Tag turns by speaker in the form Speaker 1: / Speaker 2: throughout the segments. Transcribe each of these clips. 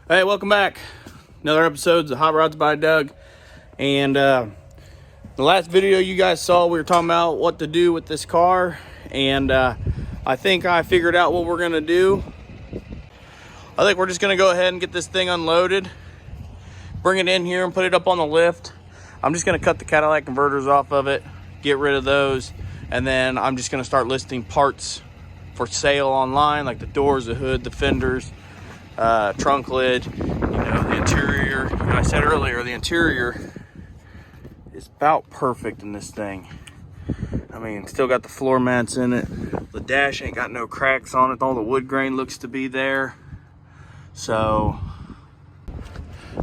Speaker 1: Hey, welcome back. Another episode of Hot Rods by Doug. And the last video you guys saw, we were talking about what to do with this car. And I think I figured out what we're going to do. I think we're just going to go ahead and get this thing unloaded, bring it in here and put it up on the lift. I'm just going to cut the Cadillac converters off of it, get rid of those. And then I'm just going to start listing parts for sale online, like the doors, the hood, the fenders, trunk lid, the interior. I said earlier, the interior is about perfect in this thing. I mean, still got the floor mats in it. The dash ain't got no cracks on it. All the wood grain looks to be there. So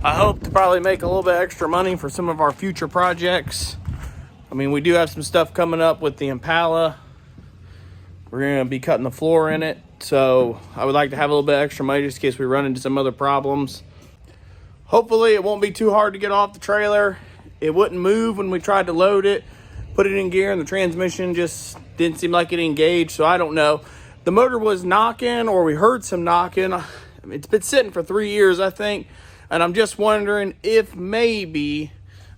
Speaker 1: I hope to probably make a little bit extra money for some of our future projects. I mean, we do have some stuff coming up with the Impala. We're going to be cutting the floor in it. So I would like to have a little bit extra money just in case we run into some other problems. Hopefully it won't be too hard to get off the trailer. It wouldn't move when we tried to load it, put it in gear, and the transmission just didn't seem like it engaged. So I don't know. The motor was knocking, or we heard some knocking. It's been sitting for 3 years, I think. And I'm just wondering if maybe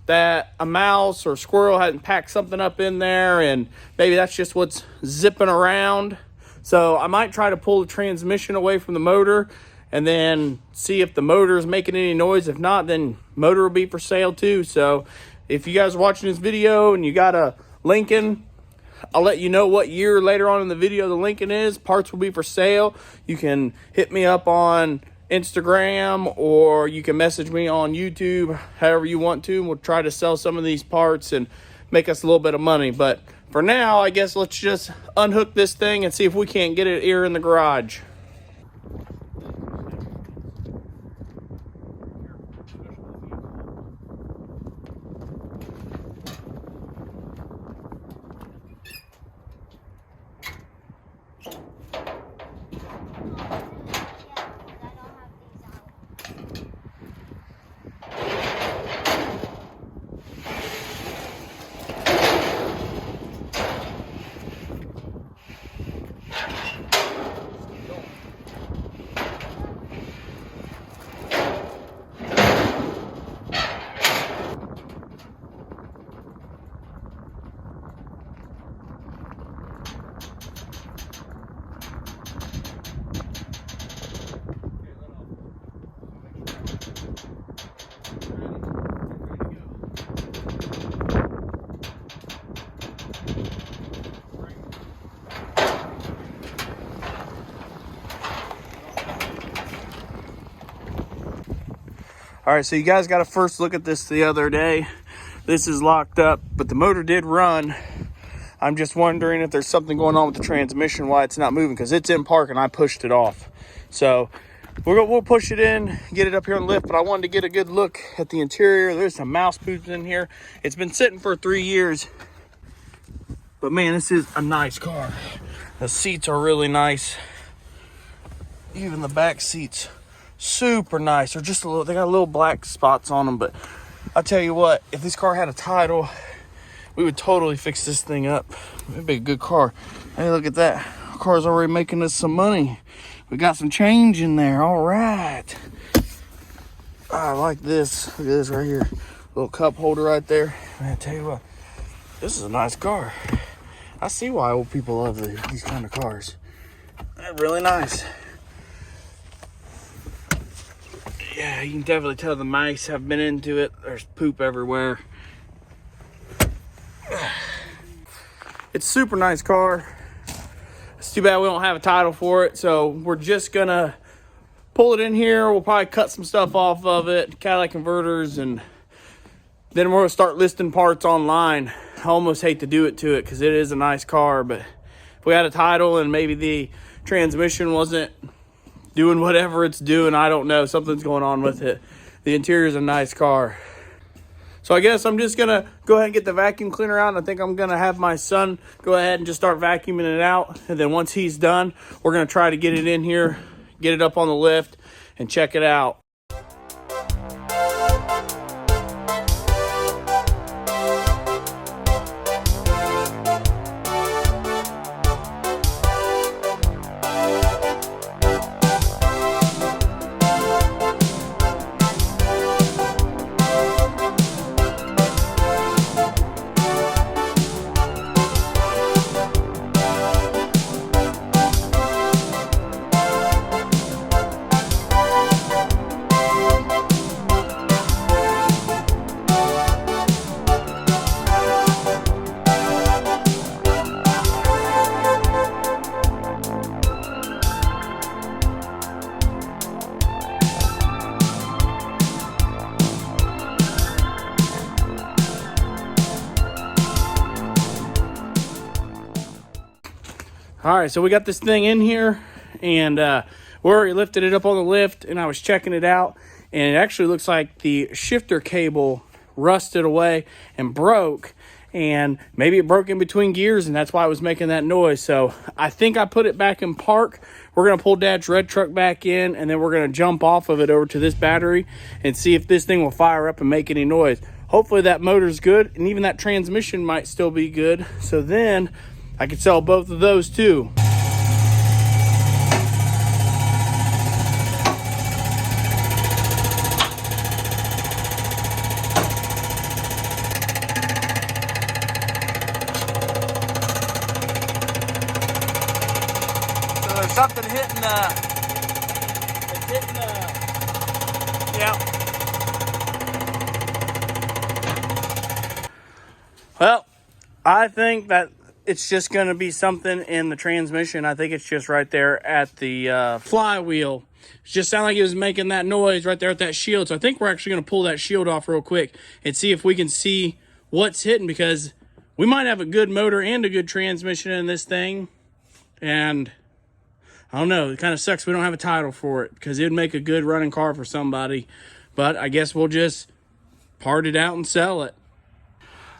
Speaker 1: that a mouse or squirrel hadn't packed something up in there, and maybe that's just what's zipping around. So I might try to pull the transmission away from the motor and then see if the motor is making any noise. If not, then motor will be for sale too. So if you guys are watching this video and you got a Lincoln, I'll let you know what year later on in the video the Lincoln is. Parts will be for sale. You can hit me up on Instagram, or you can message me on YouTube, however you want to. We'll try to sell some of these parts and make us a little bit of money. But for now, I guess let's just unhook this thing and see if we can't get it here in the garage. All right, so you guys got to first look at this the other day. This is locked up, but the motor did run. I'm just wondering if there's something going on with the transmission, why it's not moving, because it's in park and I pushed it off. So we'll push it in, get it up here on the lift, but I wanted to get a good look at the interior. There's some mouse poops in here. It's been sitting for 3 years. But man, this is a nice car. The seats are really nice. Even the back seats, super nice. They're just they got little black spots on them, but I'll tell you what, if this car had a title, we would totally fix this thing up. It'd be a good car. Hey, look at that. Our car's already making us some money. We got some change in there. All right. I like this. Look at this right here. Little cup holder right there. Man, I tell you what, this is a nice car. I see why old people love these kind of cars. They're really nice. Yeah, you can definitely tell the mice have been into it. There's poop everywhere. It's a super nice car. It's too bad we don't have a title for it, so we're just gonna pull it in here. We'll probably cut some stuff off of it, Cadillac converters, and then we're gonna start listing parts online. I almost hate to do it to it because it is a nice car, but if we had a title and maybe the transmission wasn't doing whatever it's doing, I don't know, something's going on with it. The interior is a nice car. So I guess I'm just gonna go ahead and get the vacuum cleaner out. And I think I'm gonna have my son go ahead and just start vacuuming it out. And then once he's done, we're gonna try to get it in here, get it up on the lift, and check it out. All right, so we got this thing in here, and we already lifted it up on the lift, and I was checking it out, and it actually looks like the shifter cable rusted away and broke, and maybe it broke in between gears, and that's why it was making that noise. So I think I put it back in park. We're gonna pull Dad's red truck back in, and then we're gonna jump off of it over to this battery and see if this thing will fire up and make any noise. Hopefully that motor's good, and even that transmission might still be good. So then I could sell both of those too. So there's something hitting it's hitting yeah. Well, I think that it's just going to be something in the transmission. I think it's just right there at the flywheel. It just sounded like it was making that noise right there at that shield. So I think we're actually going to pull that shield off real quick and see if we can see what's hitting, because we might have a good motor and a good transmission in this thing. And I don't know, it kind of sucks we don't have a title for it, because it would make a good running car for somebody. But I guess we'll just part it out and sell it.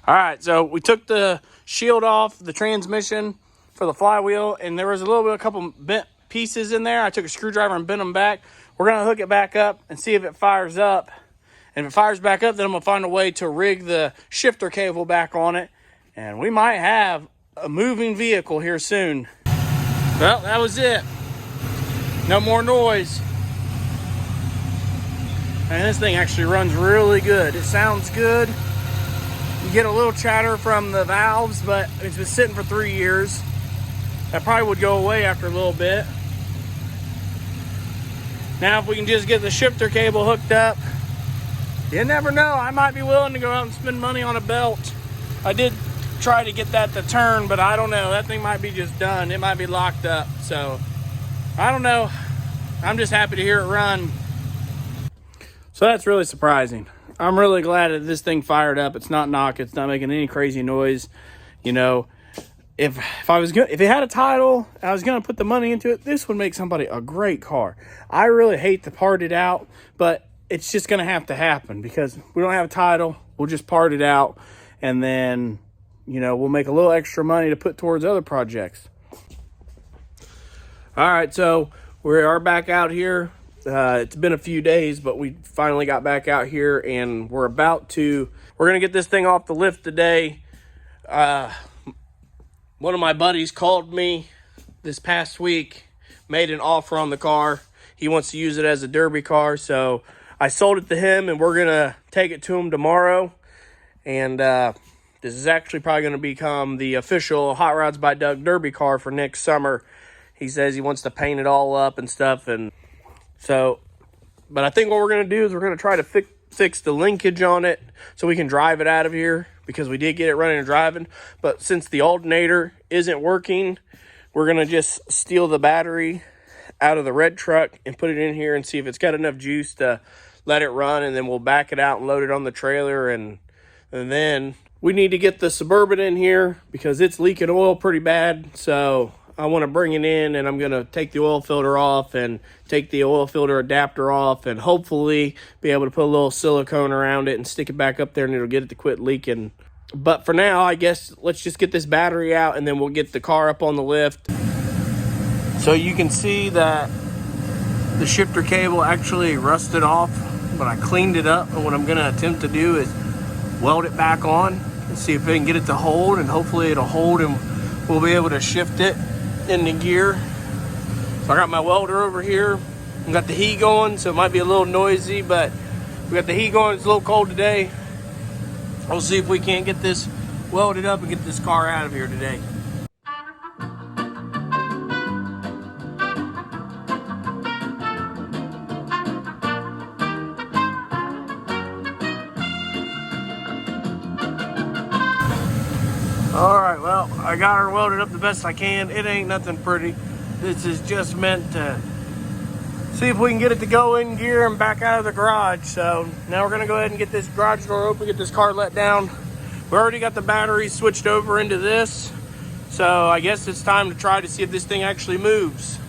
Speaker 1: All right, so we took the shield off the transmission for the flywheel, and there was a couple bent pieces in there. I took a screwdriver and bent them back. We're gonna hook it back up and see if it fires up. And if it fires back up, then I'm gonna find a way to rig the shifter cable back on it, and we might have a moving vehicle here soon. Well, that was it. No more noise. And this thing actually runs really good. It sounds good. You get a little chatter from the valves, but it's been sitting for 3 years. That probably would go away after a little bit. Now, if we can just get the shifter cable hooked up, you never know. I might be willing to go out and spend money on a belt. I did try to get that to turn, but I don't know. That thing might be just done. It might be locked up. So, I don't know. I'm just happy to hear it run. So that's really surprising. I'm really glad that this thing fired up. It's not knocking. It's not making any crazy noise. You know, if it had a title, I was gonna put the money into it, this would make somebody a great car. I really hate to part it out, but it's just gonna have to happen because we don't have a title. We'll just part it out, and then, you know, we'll make a little extra money to put towards other projects. All right, so we are back out here. It's been a few days, but we finally got back out here, and we're gonna get this thing off the lift today. One of my buddies called me this past week, made an offer on the car. He wants to use it as a derby car, so I sold it to him, and we're gonna take it to him tomorrow. And this is actually probably gonna become the official Hot Rods by Doug derby car for next summer. He says he wants to paint it all up and stuff, and so, but I think what we're going to do is we're going to try to fix the linkage on it so we can drive it out of here, because we did get it running and driving. But since the alternator isn't working, we're going to just steal the battery out of the red truck and put it in here and see if it's got enough juice to let it run, and then we'll back it out and load it on the trailer. And then we need to get the Suburban in here because it's leaking oil pretty bad. So I want to bring it in, and I'm going to take the oil filter off and take the oil filter adapter off, and hopefully be able to put a little silicone around it and stick it back up there, and it'll get it to quit leaking. But for now, I guess let's just get this battery out, and then we'll get the car up on the lift. So you can see that the shifter cable actually rusted off, but I cleaned it up, and what I'm going to attempt to do is weld it back on and see if I can get it to hold, and hopefully it'll hold, and we'll be able to shift it in the gear. So I got my welder over here. We got the heat going, so it might be a little noisy, but we got the heat going. It's a little cold today. We'll see if we can't get this welded up and get this car out of here today. All right, well, I got her welded up the best I can. It ain't nothing pretty. This is just meant to see if we can get it to go in gear and back out of the garage. So now we're gonna go ahead and get this garage door open, get this car let down. We already got the battery switched over into this. So I guess it's time to try to see if this thing actually moves.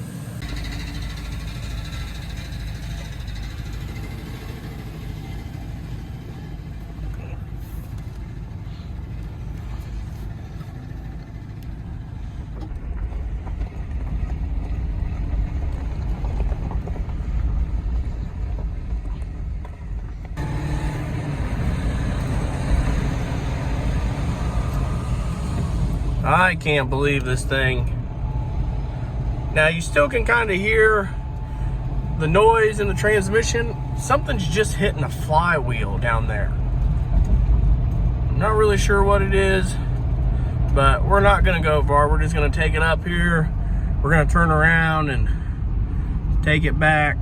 Speaker 1: I can't believe this thing. Now you still can kind of hear the noise in the transmission. Something's just hitting a flywheel down there. I'm not really sure what it is, but we're not gonna go far. We're just gonna take it up here. We're gonna turn around and take it back.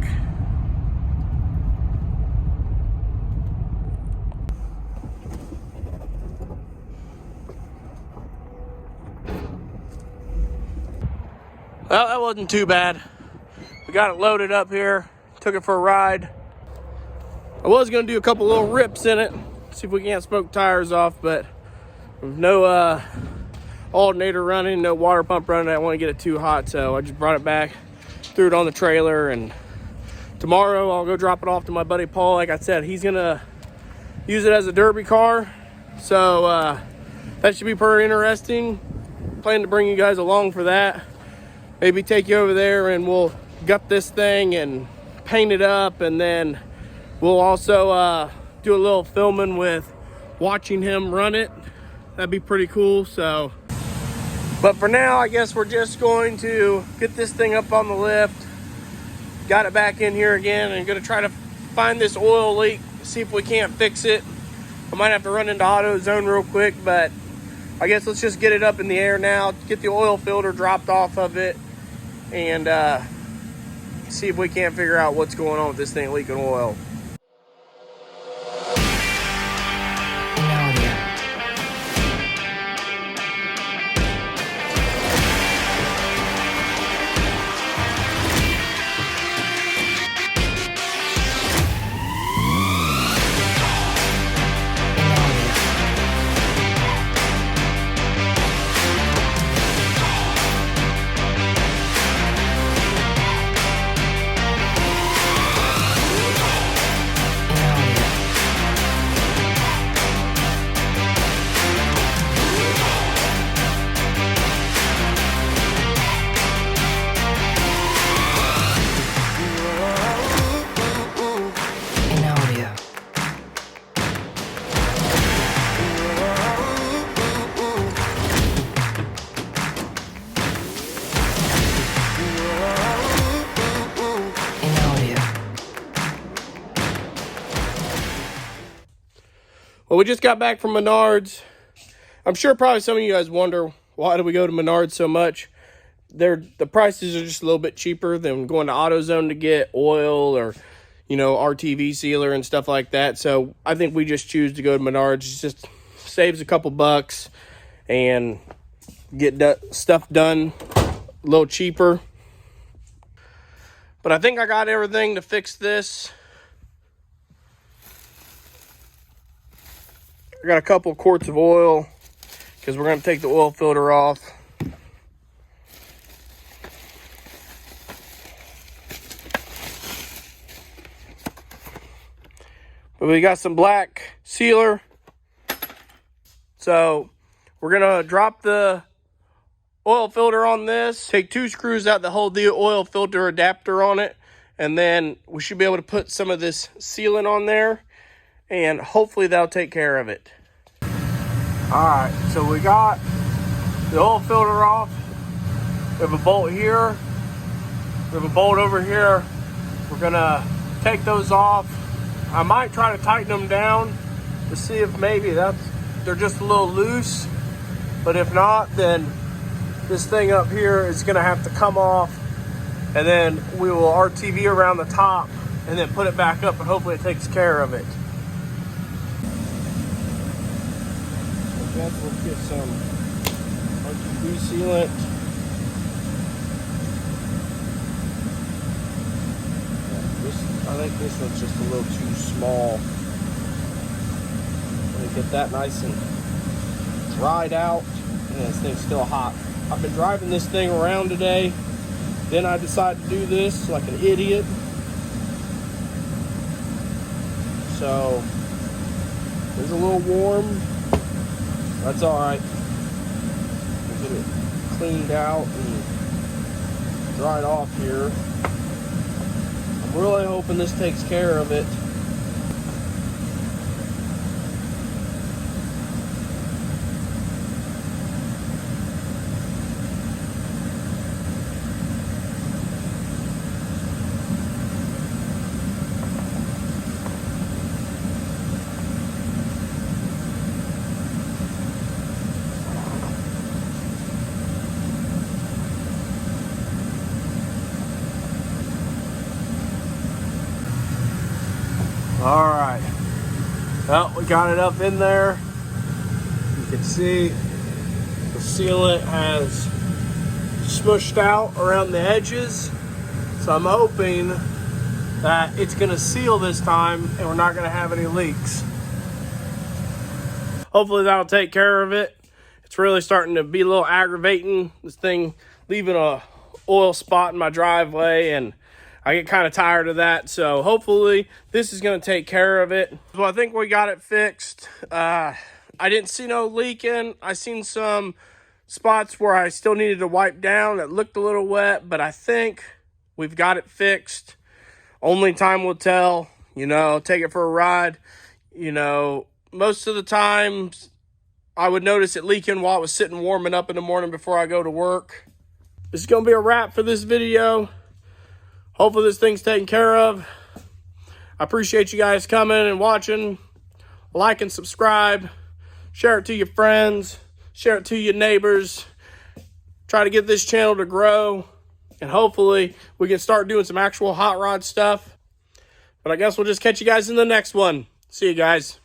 Speaker 1: Well, that wasn't too bad. We got it loaded up here, took it for a ride. I was gonna do a couple little rips in it, see if we can't smoke tires off, but with no alternator running, no water pump running, I don't want to get it too hot, so I just brought it back, threw it on the trailer, and tomorrow I'll go drop it off to my buddy Paul. Like I said, he's gonna use it as a derby car, so that should be pretty interesting. Plan to bring you guys along for that. Maybe take you over there and we'll gut this thing and paint it up, and then we'll also do a little filming with watching him run it. That'd be pretty cool. So, but for now, I guess we're just going to get this thing up on the lift, got it back in here again, and gonna try to find this oil leak, see if we can't fix it. I might have to run into AutoZone real quick, but I guess let's just get it up in the air now, get the oil filter dropped off of it, and see if we can't figure out what's going on with this thing leaking oil. Well, we just got back from Menards. I'm sure probably some of you guys wonder, why do we go to Menards so much? The prices are just a little bit cheaper than going to AutoZone to get oil or, you know, RTV sealer and stuff like that. So I think we just choose to go to Menards. It just saves a couple bucks and get stuff done a little cheaper. But I think I got everything to fix this. I got a couple quarts of oil because we're going to take the oil filter off. But we got some black sealer. So we're going to drop the oil filter on this, take 2 screws out that hold the oil filter adapter on it, and then we should be able to put some of this sealant on there, and hopefully that'll take care of it. Alright, so we got the oil filter off. We have a bolt here. We have a bolt over here. We're gonna take those off. I might try to tighten them down to see if maybe they're just a little loose. But if not, then this thing up here is gonna have to come off, and then we will RTV around the top and then put it back up, and hopefully it takes care of it. I guess we'll get some RTV sealant. I think this one's just a little too small. Let me get that nice and dried out. And this thing's still hot. I've been driving this thing around today. Then I decided to do this like an idiot. So it's a little warm. That's all right. We'll get it cleaned out and dried off here. I'm really hoping this takes care of it. All right, well, we got it up in there. You can see the sealant has smushed out around the edges. So I'm hoping that it's gonna seal this time and we're not gonna have any leaks. Hopefully that'll take care of it. It's really starting to be a little aggravating, this thing leaving a oil spot in my driveway, and I get kind of tired of that. So hopefully this is going to take care of it. So I think we got it fixed. I didn't see no leaking. I seen some spots where I still needed to wipe down that looked a little wet, but I think we've got it fixed. Only time will tell. You know, take it for a ride. You know, most of the times I would notice it leaking while it was sitting warming up in the morning before I go to work. This is going to be a wrap for this video. Hopefully this thing's taken care of. I appreciate you guys coming and watching. Like and subscribe. Share it to your friends. Share it to your neighbors. Try to get this channel to grow. And hopefully we can start doing some actual hot rod stuff. But I guess we'll just catch you guys in the next one. See you guys.